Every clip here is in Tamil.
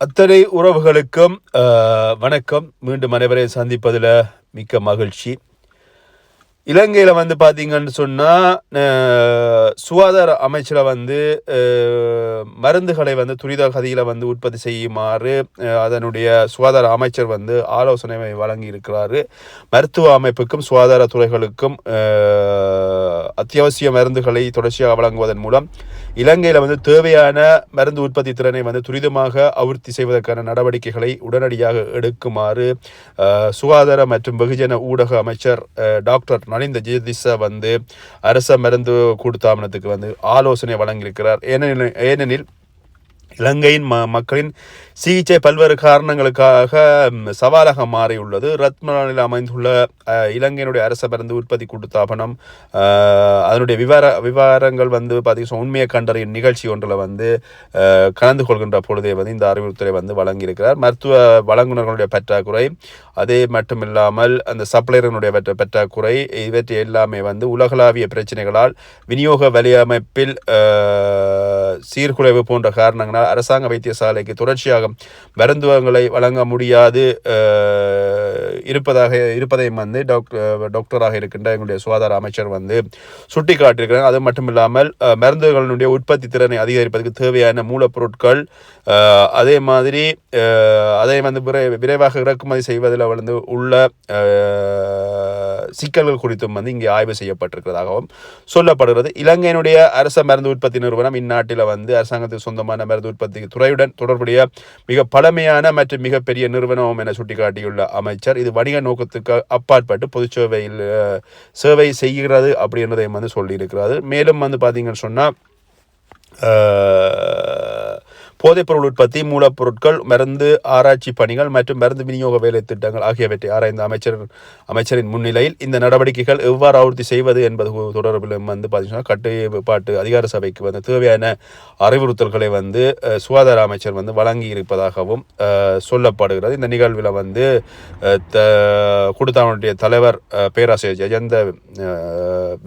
அத்தனை உறவுகளுக்கும் வணக்கம். மீண்டும் அனைவரையும் சந்திப்பதில் மிக்க மகிழ்ச்சி. இலங்கையில் வந்து பார்த்தீங்கன்னு சொன்னால் சுகாதார அமைச்சில் வந்து மருந்துகளை வந்து துரித கதியில் வந்து உற்பத்தி செய்யுமாறு அதனுடைய சுகாதார அமைச்சர் வந்து ஆலோசனை வழங்கி இருக்கிறாரு. மருத்துவ அமைப்புக்கும் சுகாதார துறைகளுக்கும் அத்தியாவசிய மருந்துகளை தொடர்ச்சியாக வழங்குவதன் மூலம் இலங்கையில் வந்து தேவையான மருந்து உற்பத்தி திறனை வந்து துரிதமாக அபிவிருத்தி செய்வதற்கான நடவடிக்கைகளை உடனடியாக எடுக்குமாறு சுகாதார மற்றும் வெகுஜன ஊடக அமைச்சர் டாக்டர் நலிந்த ஜெயதிச வந்து அரச மருந்து கூட்டுத்தாபனத்துக்கு வந்து ஆலோசனை வழங்கியிருக்கிறார். ஏனெனில் இலங்கையின் மக்களின் சிகிச்சை பல்வேறு காரணங்களுக்காக சவாலாக மாறியுள்ளது. ரத்மலானில் அமைந்துள்ள இலங்கையினுடைய அரச மருந்து உற்பத்தி கூட்டுத்தாபனம் அதனுடைய விவரங்கள் வந்து பார்த்தீங்கன்னா உண்மையை கண்டறியும் நிகழ்ச்சி ஒன்றில் வந்து கலந்து கொள்கின்ற பொழுதே வந்து இந்த அறிவுறுத்தலை வந்து வழங்கியிருக்கிறார். மருத்துவ வழங்குநர்களுடைய பற்றாக்குறை, அதே மட்டும் இல்லாமல் அந்த சப்ளையர்களுடைய பற்றாக்குறை, இவற்றை எல்லாமே வந்து உலகளாவிய பிரச்சனைகளால் விநியோக வலையமைப்பில் சீர்குலைவு போன்ற காரணங்களால் அரசாங்க வைத்தியசாலைக்கு தொடர்ச்சியாக மருந்துவங்களை வழங்க முடியாது இருப்பதையும் வந்து டாக்டராக இருக்கின்ற எங்களுடைய சுகாதார அமைச்சர் வந்து சுட்டி காட்டியிருக்கிறார். அது மட்டும் இல்லாமல் மருந்துகளுடைய உற்பத்தி திறனை அதிகரிப்பதற்கு தேவையான மூலப்பொருட்கள், அதே மாதிரி அதை வந்து விரைவாக இறக்குமதி செய்வதில் வந்து உள்ள சிக்கல்கள் குறித்தும் வந்து இங்கே ஆய்வு செய்யப்பட்டிருக்கிறதாகவும் சொல்லப்படுகிறது. இலங்கையினுடைய அரச மருந்து உற்பத்தி நிறுவனம் இந்நாட்டில் வந்து அரசாங்கத்துக்கு சொந்தமான மருந்து உற்பத்தி துறையுடன் தொடர்புடைய மிக பழமையான மற்றும் மிகப்பெரிய நிறுவனம் என சுட்டிக்காட்டியுள்ள அமைச்சர், இது வணிக நோக்கத்துக்கு அப்பாற்பட்டு பொது சேவை செய்கிறது அப்படின்றதையும் வந்து சொல்லியிருக்கிறாரு. மேலும் வந்து பார்த்தீங்கன்னு சொன்னால் போதைப்பொருள் உற்பத்தி, மூலப்பொருட்கள், மருந்து ஆராய்ச்சி பணிகள் மற்றும் மருந்து விநியோக வேலை திட்டங்கள் ஆகியவற்றை ஆராய்ந்த அமைச்சரின் முன்னிலையில் இந்த நடவடிக்கைகள் எவ்வாறு அபிவிருத்தி செய்வது என்பது தொடர்பில் வந்து பார்த்தீங்கன்னா கட்டுப்பாட்டு அதிகார சபைக்கு வந்து தேவையான அறிவுறுத்தல்களை வந்து சுகாதார அமைச்சர் வந்து வழங்கி இருப்பதாகவும் சொல்லப்படுகிறது. இந்த நிகழ்வில் வந்து கூட்டுத்தாபனத்துடைய தலைவர் பேராசிரியர் ஜெயந்த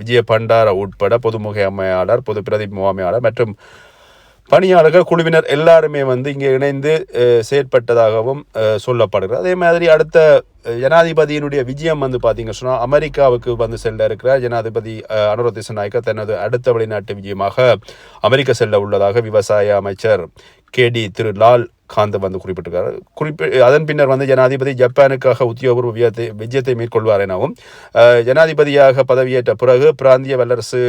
விஜய பண்டார உட்பட பொது முகாமையாளர், பொது பிரதி முகாமையாளர் மற்றும் பணியாளர்கள் குழுவினர் எல்லாருமே வந்து இங்கே இணைந்து செயற்பட்டதாகவும் சொல்லப்படுகிறது. அதே மாதிரி அடுத்த ஜனாதிபதியினுடைய விஜயம் வந்து பார்த்தீங்க சொன்னால் அமெரிக்காவுக்கு வந்து செல்ல இருக்கிறார். ஜனாதிபதி அனுர திசாநாயக்க தனது அடுத்த வெளிநாட்டு விஜயமாக அமெரிக்கா செல்ல உள்ளதாக விவசாய அமைச்சர் KD திரு லால் காந்த வந்து குறிப்பிட்டிருக்கார். அதன் பின்னர் வந்து ஜனாதிபதி ஜப்பானுக்காக உத்தியோகபூர்வ விஜயத்தை மேற்கொள்வார் எனவும், ஜனாதிபதியாக பதவியேற்ற பிறகு பிராந்திய வல்லரசு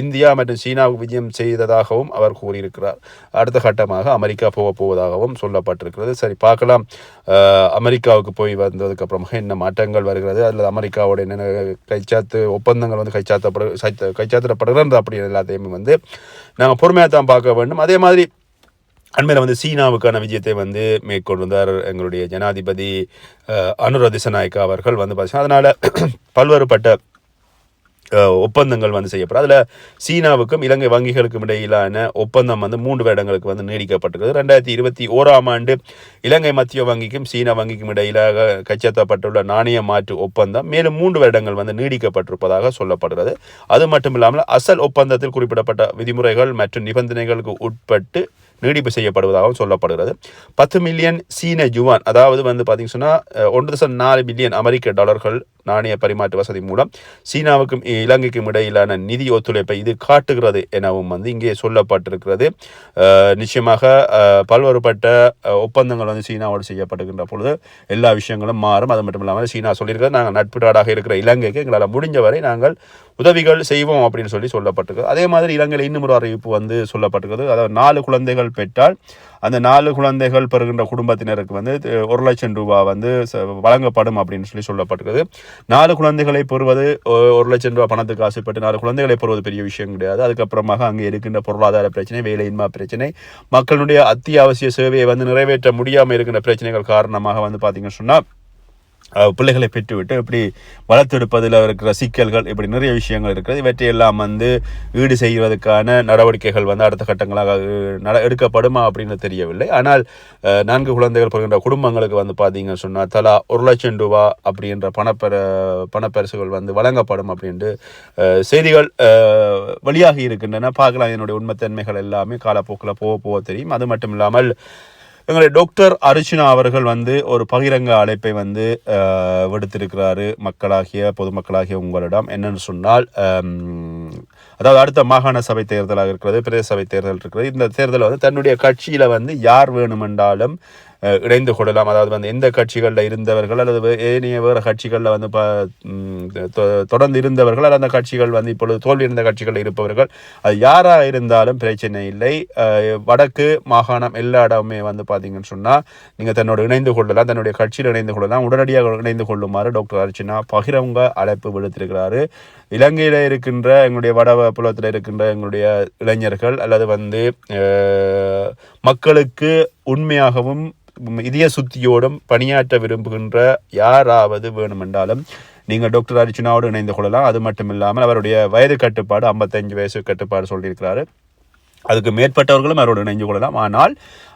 இந்தியா மற்றும் சீனாவுக்கு விஜயம் செய்ததாகவும் அவர் கூறியிருக்கிறார். அடுத்த கட்டமாக அமெரிக்கா போவதாகவும் சொல்லப்பட்டிருக்கிறது. சரி, பார்க்கலாம் அமெரிக்காவுக்கு போய் வந்ததுக்கு அப்புறமாக என்ன மாற்றங்கள் வருகிறது, அதில் அமெரிக்காவோட என்னென்ன கைச்சாத்து ஒப்பந்தங்கள் வந்து கைச்சாத்திடப்படுகிறது அப்படி எல்லாத்தையுமே வந்து நாங்கள் பொறுமையாக தான் பார்க்க வேண்டும். அதே மாதிரி அண்மையில் வந்து சீனாவுக்கான விஜயத்தை வந்து மேற்கொண்டிருந்தார் எங்களுடைய ஜனாதிபதி அனுர திசாநாயக்க அவர்கள் வந்து பார்த்தீங்கன்னா. அதனால் பல்வேறுபட்ட ஒப்பந்தங்கள் வந்து செய்யப்படும். அதில் சீனாவுக்கும் இலங்கை வங்கிகளுக்கும் இடையிலான ஒப்பந்தம் வந்து 3 வருடங்களுக்கு வந்து நீடிக்கப்பட்டிருக்கிறது. 2021ஆம் ஆண்டு இலங்கை மத்திய வங்கிக்கும் சீனா வங்கிக்கும் இடையிலாக கைச்சாத்தப்பட்டுள்ள நாணய மாற்று ஒப்பந்தம் மேலும் 3 வருடங்கள் வந்து நீடிக்கப்பட்டிருப்பதாக சொல்லப்படுகிறது. அது மட்டும் இல்லாமல் அசல் ஒப்பந்தத்தில் குறிப்பிடப்பட்ட விதிமுறைகள் மற்றும் நிபந்தனைகளுக்கு உட்பட்டு நீடிப்பு செய்யப்படுவதாகவும் சொல்லப்படுகிறது. 10 மில்லியன் சீன யுவான், அதாவது வந்து பார்த்தீங்கன்னு சொன்னால் 1.4 பில்லியன் அமெரிக்க டாலர்கள் நாணய பரிமாற்று வசதி மூலம் சீனாவுக்கும் இலங்கைக்கும் இடையிலான நிதி ஒத்துழைப்பை இது காட்டுகிறது எனவும் வந்து இங்கே சொல்லப்பட்டிருக்கிறது. நிச்சயமாக பல்வேறுபட்ட ஒப்பந்தங்கள் வந்து சீனாவோடு செய்யப்படுகின்ற பொழுது எல்லா விஷயங்களும் மாறும். அது மட்டும் இல்லாமல் சீனா சொல்லியிருக்கிறது, நாங்கள் நட்பு நாடாக இருக்கிற இலங்கைக்கு எங்களால் முடிஞ்சவரை நாங்கள் உதவிகள் செய்வோம் அப்படின்னு சொல்லப்பட்டிருக்கிறது. அதே மாதிரி இலங்கையில் இன்னும் ஒரு அறிவிப்பு வந்து சொல்லப்பட்டிருக்கிறது. அதாவது 4 குழந்தைகள் பெற்றால் அந்த 4 குழந்தைகள் பெறுகின்ற குடும்பத்தினருக்கு வந்து 1 லட்சம் ரூபாய் வந்து வழங்கப்படும் அப்படின்னு சொல்லப்பட்டிருக்கிறது. 4 குழந்தைகளை பெறுவது 1 லட்சம் ரூபாய் பணத்துக்கு ஆசைப்பட்டு 4 குழந்தைகளை பெறுவது பெரிய விஷயம் கிடையாது. அதுக்கப்புறமாக அங்கே இருக்கின்ற பொருளாதார பிரச்சனை, வேலையின்மை பிரச்சனை, மக்களுடைய அத்தியாவசிய சேவையை வந்து நிறைவேற்ற முடியாமல் இருக்கின்ற பிரச்சனைகள் காரணமாக வந்து பார்த்தீங்கன்னு சொன்னால் பிள்ளைகளை பெற்றுவிட்டு இப்படி வளர்த்தெடுப்பதில் இருக்கிற சிக்கல்கள், இப்படி நிறைய விஷயங்கள் இருக்கிறது. இவற்றையெல்லாம் வந்து ஈடு செய்வதற்கான நடவடிக்கைகள் வந்து அடுத்த கட்டங்களாக எடுக்கப்படுமா அப்படின்னு தெரியவில்லை. ஆனால் 4 குழந்தைகள் பிறகின்ற குடும்பங்களுக்கு வந்து பார்த்தீங்கன்னு சொன்னால் தலா 1 லட்சம் ரூபாய் அப்படின்ற பணப்பரிசுகள் வந்து வழங்கப்படும் அப்படின்ட்டு செய்திகள் வெளியாகி இருக்கின்றன. பார்க்கலாம், என்னுடைய உண்மைத்தன்மைகள் எல்லாமே காலப்போக்கில் போக தெரியும். அது மட்டும் இல்லாமல் எங்களுடைய டாக்டர் அர்ச்சனா அவர்கள் வந்து ஒரு பகிரங்க அழைப்பை வந்து விடுத்திருக்கிறாரு மக்களாகிய பொதுமக்களாகிய உங்களிடம். என்னென்னு சொன்னால், அதாவது அடுத்த மாகாண சபை தேர்தலாக இருக்கிறது, பிரதேச சபை தேர்தல் இருக்கிறது. இந்த தேர்தலில் வந்து தன்னுடைய கட்சியில் வந்து யார் வேணுமென்றாலும் இணைந்து கொள்ளலாம். அதாவது வந்து எந்த கட்சிகளில் இருந்தவர்கள் அல்லது ஏனைய வேறு கட்சிகளில் வந்து தொடர்ந்து இருந்தவர்கள் அல்லது அந்த கட்சிகள் வந்து இப்பொழுது தோல்வி இருந்த கட்சிகளில் இருப்பவர்கள், அது யாராக இருந்தாலும் பிரச்சனை இல்லை. வடக்கு மாகாணம் எல்லா இடமே வந்து பார்த்தீங்கன்னு சொன்னால் நீங்கள் தன்னோட இணைந்து கொள்ளலாம், தன்னுடைய கட்சியில் இணைந்து கொள்ளலாம். உடனடியாக இணைந்து கொள்ளுமாறு டாக்டர் அர்ச்சனா பகிரங்க அழைப்பு விடுத்திருக்கிறாரு. இலங்கையில் இருக்கின்ற எங்களுடைய வடபுலத்தில் இருக்கின்ற எங்களுடைய இளைஞர்கள் அல்லது வந்து மக்களுக்கு உண்மையாகவும் இதய சுத்தியோடும் பணியாற்ற விரும்புகின்ற யாராவது வேணுமென்றாலும் நீங்கள் டாக்டர் அர்ச்சனாவோடு இணைந்து கொள்ளலாம். அது மட்டும் இல்லாமல் அவருடைய வயது கட்டுப்பாடு 55 வயசு கட்டுப்பாடு சொல்லியிருக்கிறாரு. அதுக்கு மேற்பட்டவர்களும் அவரோடு இணைந்து கொள்ளலாம். ஆனால்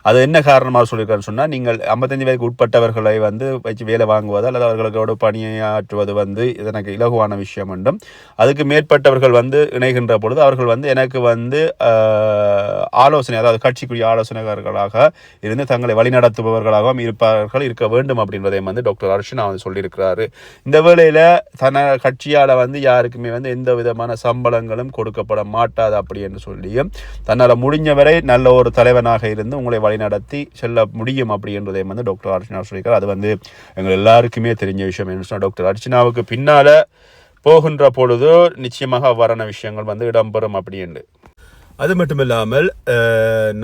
அது என்ன காரணமாக சொல்லியிருக்காருன்னு சொன்னால், நீங்கள் 55 வயதுக்கு உட்பட்டவர்களை வந்து வச்சு வேலை வாங்குவது அல்லது அவர்களோட பணியாற்றுவது வந்து எனக்கு இலகுவான விஷயம் என்றும், அதுக்கு மேற்பட்டவர்கள் வந்து இணைகின்ற பொழுது அவர்கள் வந்து எனக்கு வந்து ஆலோசனை, அதாவது கட்சிக்குரிய ஆலோசனைகர்களாக இருந்து தங்களை வழிநடத்துபவர்களாகவும் இருக்க வேண்டும் அப்படின்றதையும் வந்து டாக்டர் அர்ச்சனா வந்து சொல்லியிருக்கிறாரு. இந்த வேளையில் கட்சியால் வந்து யாருக்குமே வந்து எந்த விதமான சம்பளங்களும் கொடுக்கப்பட மாட்டாது அப்படி என்று சொல்லியும், தன்னால் முடிஞ்சவரை நல்ல ஒரு தலைவனாக இருந்து உங்களை வழிநடத்தி செல்ல முடியும் அப்படின்றதை வந்து டாக்டர் அர்ச்சனா சொல்லியிருக்கார். அது வந்து எங்கள் எல்லாருக்குமே தெரிஞ்ச விஷயம். என்ன சொன்னால், டாக்டர் அர்ச்சனாவுக்கு பின்னால் போகின்ற பொழுது நிச்சயமாக அவ்வாறான விஷயங்கள் வந்து இடம்பெறும் அப்படின்னு. அது மட்டும் இல்லாமல்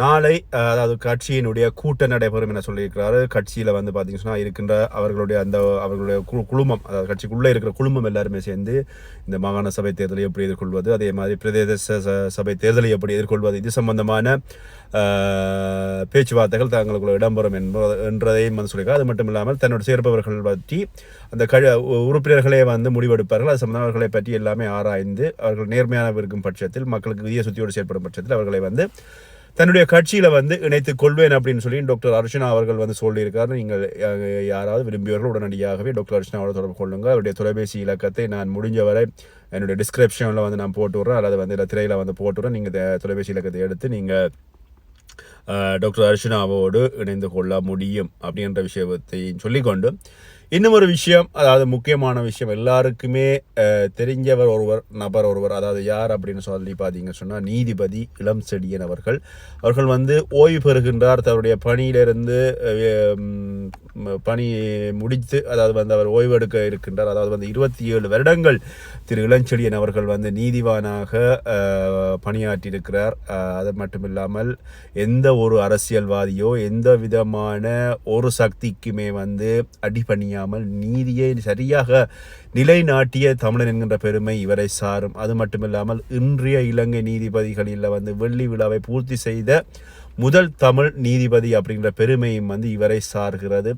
நாளை அதாவது கட்சியினுடைய கூட்டம் நடைபெறும் என சொல்லியிருக்கிறாரு. கட்சியில் வந்து பார்த்தீங்கன்னு சொன்னால் இருக்கின்ற அவர்களுடைய குழுமம், அதாவது கட்சிக்குள்ளே இருக்கிற குழுமம் எல்லாருமே சேர்ந்து இந்த மாகாண சபை தேர்தலை எப்படி எதிர்கொள்வது, அதே மாதிரி பிரதேச சபை தேர்தலை எப்படி எதிர்கொள்வது, இது சம்பந்தமான பேச்சுவார்த்தைகள் தங்களுக்குள்ள இடம்பெறும் என்றதையும் வந்து சொல்லியிருக்காரு. அது மட்டும் இல்லாமல் தன்னோட சேர்ப்பவர்கள் பற்றி அந்த உறுப்பினர்களே வந்து முடிவெடுப்பார்கள். அது சம்பந்தவர்களை பற்றி எல்லாமே ஆராய்ந்து அவர்கள் நேர்மையாக இருக்கும் பட்சத்தில், மக்களுக்கு இதய சுத்தியோடு செயற்படும் பட்சத்தில் அவர்களை வந்து தன்னுடைய கட்சியில் வந்து இணைத்துக் கொள்வேன் அப்படின்னு சொல்லி டாக்டர் அர்ச்சனா அவர்கள் வந்து சொல்லியிருக்காரு. நீங்கள் யாராவது விரும்பியவர்கள் உடனடியாகவே டாக்டர் அர்ச்சனாவோட தொடர்பு கொள்ளுங்கள். அவருடைய தொலைபேசி இலக்கத்தை நான் முடிஞ்சவரை என்னுடைய டிஸ்கிரிப்ஷனில் வந்து நான் போட்டுவிட்றேன், அல்லது வந்து இல்லை திரையில் வந்து போட்டுவிட்றேன். நீங்கள் தொலைபேசி இலக்கத்தை எடுத்து நீங்கள் டாக்டர் அர்ச்சனாவோடு இணைந்து கொள்ள முடியும் அப்படின்ற விஷயத்தை சொல்லிக்கொண்டு, இன்னும் ஒரு விஷயம், அதாவது முக்கியமான விஷயம், எல்லாருக்குமே தெரிஞ்சவர் நபர் ஒருவர், அதாவது யார் அப்படின்னு சொல்லி பார்த்தீங்கன்னு சொன்னால் நீதிபதி இளம்செழியன் அவர்கள் வந்து ஓய்வு பெறுகின்றார். தன்னுடைய பணியிலிருந்து பணி முடித்து, அதாவது வந்து அவர் ஓய்வு எடுக்க இருக்கின்றார். அதாவது வந்து 27 வருடங்கள் திரு இளஞ்செழியன் அவர்கள் வந்து நீதிவானாக பணியாற்றியிருக்கிறார். அது மட்டும் இல்லாமல் எந்த ஒரு அரசியல்வாதியோ எந்த விதமான ஒரு சக்திக்குமே வந்து அடிபணியாமல் நீதியை சரியாக நிலைநாட்டிய தமிழன் என்கின்ற பெருமை இவரை சாரும். அது மட்டுமில்லாமல் இன்றைய இலங்கை நீதிபதிகளில் வந்து வெள்ளி விழாவை பூர்த்தி செய்த முதல் தமிழ் நீதிபதி அப்படிங்கிற பெருமையும் வந்து இவரை சார்கிறது.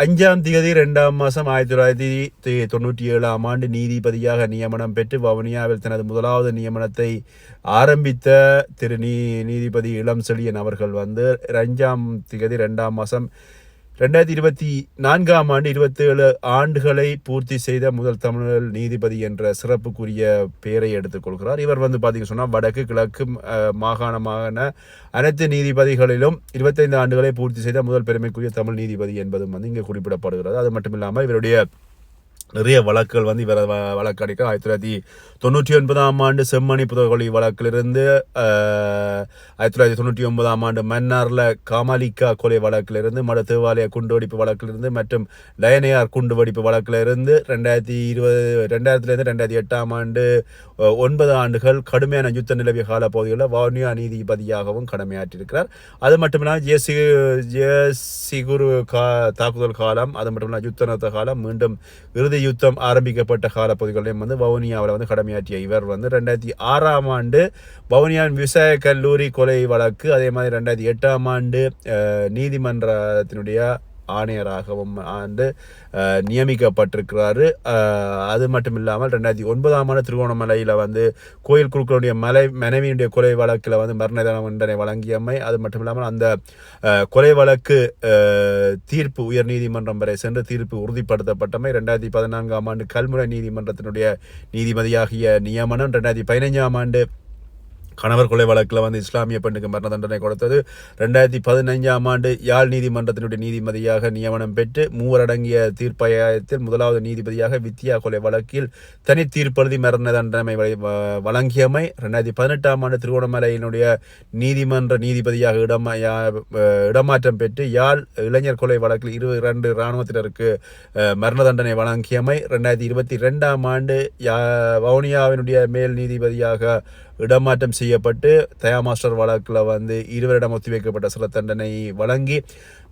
5ஆம் தேதி 2ஆம் மாதம் 1997 நீதிபதியாக நியமனம் பெற்று வவுனியாவில் தனது முதலாவது நியமனத்தை ஆரம்பித்த திரு நீதிபதி இளம்செழியன் அவர்கள் வந்து 5ஆம் தேதி 2ஆம் மாதம் 2024 27 ஆண்டுகளை பூர்த்தி செய்த முதல் தமிழ் நீதிபதி என்ற சிறப்புக்குரிய பெயரை எடுத்துக்கொள்கிறார். இவர் வந்து பார்த்தீங்கன்னு சொன்னால் வடக்கு கிழக்கு மாகாணமான அனைத்து நீதிபதிகளிலும் 25 ஆண்டுகளை பூர்த்தி செய்த முதல் பெருமைக்குரிய தமிழ் நீதிபதி என்பதும் வந்து இங்கே குறிப்பிடப்படுகிறது. அது மட்டும் இல்லாமல் இவருடைய நிறைய வழக்குகள் வந்து இவர் வழக்கடிக்க 1999 செம்மணி புதகொலி வழக்கிலிருந்து 1999 மன்னாரில் காமாலிக்கா கொலை வழக்கிலிருந்து, தேவாலய குண்டுவெடிப்பு வழக்கிலிருந்து மற்றும் லயனையார் குண்டுவெடிப்பு வழக்கிலிருந்து 2000 2008 9 ஆண்டுகள் கடுமையான யுத்த நிலவிய கால பகுதிகளில் வவுனியா நீதிபதியாகவும் கடமையாற்றியிருக்கிறார். அது மட்டுமில்லாமல் ஜெயசிகுரு தாக்குதல் காலம், அது மட்டுமில்லாமல் யுத்த நிறுத்த காலம், மீண்டும் இறுதி யுத்தம் ஆரம்பிக்கப்பட்ட காலப்பகுதிகளிலும் வந்து வவுனியாவில் வந்து கடமையாற்றிய இவர் வந்து 2006 வவுனியாவின் விவசாய கல்லூரி கொலை வழக்கு, அதே மாதிரி 2008 நீதிமன்றத்தினுடைய ஆணையராகவும் நியமிக்கப்பட்டிருக்கிறாரு. அது மட்டும் இல்லாமல் 2009 திருகோணமலையில் வந்து கோயில் குழுக்களுடைய மனைவியுடைய கொலை வழக்கில் வந்து மரண தண்டனை வழங்கியமை, அது மட்டும் இல்லாமல் அந்த கொலை வழக்கு தீர்ப்பு உயர் நீதிமன்றம் வரை சென்று தீர்ப்பு உறுதிப்படுத்தப்பட்டமை, 2014 கல்முனை நீதிமன்றத்தினுடைய நீதிபதியாகிய நியமனம், 2015 கணவர் கொலை வழக்கில் வந்து இஸ்லாமிய பெண்ணுக்கு மரண தண்டனை கொடுத்தது. 2015ஆம் ஆண்டு யாழ் நீதிமன்றத்தினுடைய நீதிபதியாக நியமனம் பெற்று 3 அடங்கிய தீர்ப்பாயத்தில் முதலாவது நீதிபதியாக வித்யா கொலை வழக்கில் தனி தீர்ப்பெழுதி மரண தண்டனை வழங்கியமை. 2018ஆம் ஆண்டு திருகோணமலையினுடைய நீதிமன்ற நீதிபதியாக இடமாற்றம் பெற்று யாழ் இளைஞர் கொலை வழக்கில் 22 இராணுவத்தினருக்கு மரண தண்டனை வழங்கியமை. 2022ஆம் ஆண்டு வவுனியாவினுடைய மேல் நீதிபதியாக இடமாற்றம் செய்யப்பட்டு தயா மாஸ்டர் வழக்கில் வந்து 2 வருடம் ஒத்திவைக்கப்பட்ட சில தண்டனை வழங்கி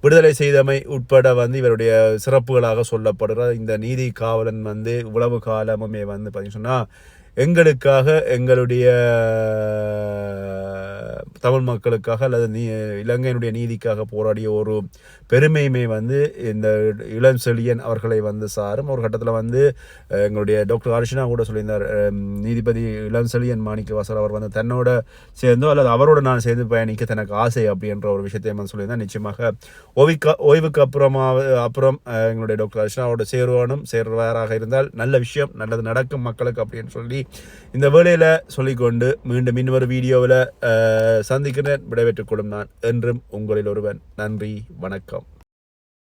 விடுதலை செய்தமை உட்பட வந்து இவருடைய சிறப்புகளாக சொல்லப்படுற இந்த நீதி காவலன் வந்து இவ்வளவு காலமுமே வந்து பார்த்தீங்கன்னா சொன்னால் எங்களுக்காக எங்களுடைய தமிழ் மக்களுக்காக அல்லது இலங்கையினுடைய நீதிக்காக போராடிய ஒரு பெருமையுமே வந்து இந்த இளம் செழியன் அவர்களை வந்து சாரும். ஒரு கட்டத்தில் வந்து எங்களுடைய டாக்டர் அர்ச்சனா கூட சொல்லியிருந்தார், நீதிபதி இளம் செழியன் மாணிக்கவாசகர் அவர் வந்து தன்னோட சேர்ந்தோ அல்லது அவரோட நான் சேர்ந்து பயணிக்க தனக்கு ஆசை அப்படின்ற ஒரு விஷயத்தையும் வந்து சொல்லியிருந்தார். நிச்சயமாக ஓய்வுக்கு அப்புறம் எங்களுடைய டாக்டர் அர்ச்சனாவோட சேர்வாராக இருந்தால் நல்ல விஷயம், நல்லது நடக்கும் மக்களுக்கு அப்படின்னு சொல்லி இந்த வேளையில் சொல்லிக்கொண்டு மீண்டும் இன்னொரு வீடியோவில் சந்திக்கிறேன். விடைபெற்றுக் கொள்ளும் நான் என்றும் உங்களில் ஒருவன். நன்றி, வணக்கம்.